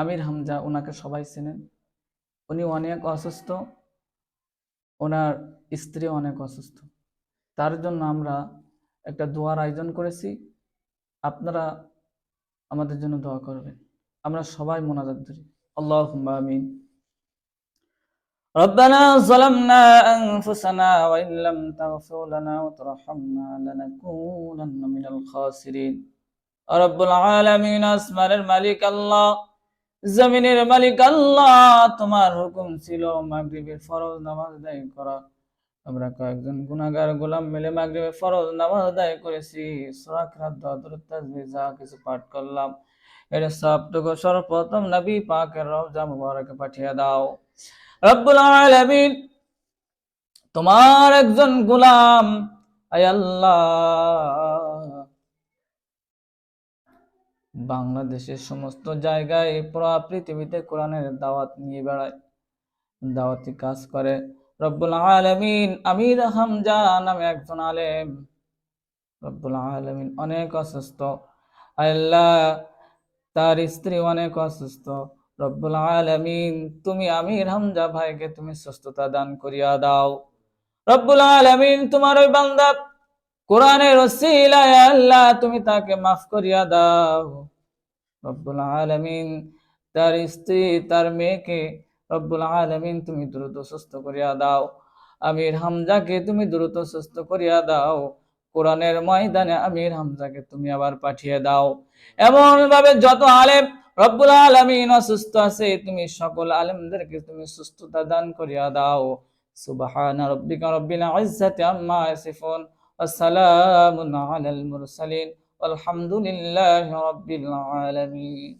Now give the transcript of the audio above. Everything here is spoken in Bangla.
আমির হামজা, ওনাকে সবাই চেনেন। উনি অনেক অসুস্থ, ওনার স্ত্রী অনেক অসুস্থ। তার জন্য আমরা একটা দোয়ার আয়োজন করেছি। আপনারা আমাদের জন্য দোয়া করবেন। আমরা সবাই মোনাজাত ধরি। আল্লাহুম্মা আমিন। ربنا ظلمنا أنفسنا وإن لم تغفر لنا وترحمنا لنكونن من الخاسرين। রব্বুল আলামিন, আসমানের মালিক আল্লাহ, জমিনের মালিক আল্লাহ, তোমার হুকুম ছিল মাগরিবের ফরজ নামাজ আদায় করা। আমরা কয়েকজন গুনাহগার গোলাম মিলে মাগরিবের ফরজ নামাজ আদায় করেছি। সূরা কিরাত, দরুদ, তাসবিহ যা কিছু পাঠ করলাম, এর সবটুকু সর্বপ্রথম নবী পাকের রওজা মুবারকে পাঠিয়ে দাও। রব্বুল আলামিন, তোমার একজন গোলাম, আয় আল্লাহ, বাংলাদেশের সমস্ত জায়গায় পুরো পৃথিবীতে কোরআনের দাওয়াত নিয়ে বেড়ায়, দাওয়াতি কাজ করে। রব্বুল আলামিন, আমির হামজা নামে একজন আলেম, রব্বুল আলামিন অনেক অসুস্থ। আল্লাহ, তার স্ত্রী অনেক অসুস্থ। রব্বুল আলামিন, তুমি আমির হামজা ভাইকে তুমি সুস্থতা দান করিয়া দাও। রব্বুল আলামিন, তোমার ওই বান্দা কোরআনের ওসিলায় আল্লাহ তুমি তাকে মাফ করিয়া দাও। রব্বুল আলামিন, তার স্ত্রী, তার মেয়েকে রব্বুল আলামিন তুমি দ্রুত সুস্থ করিয়া দাও। আমির হামজাকে তুমি দ্রুত সুস্থ করিয়া দাও। কোরআনের ময়দানে আমির হামজাকে তুমি আবার পাঠিয়ে দাও। এমন ভাবে যত আলেম রব্বুল আলামিন অসুস্থ আছে, তুমি সকল আলেমদেরকে তুমি সুস্থতা দান করিয়া দাও। সুবহানা রাব্বিকা রাব্বিল ইজ্জাতি আম্মা ইয়াসিফুন ওয়া সালামুন আলাল মুরসালিন, আলহামদুলিল্লাহি রাব্বিল আলামিন।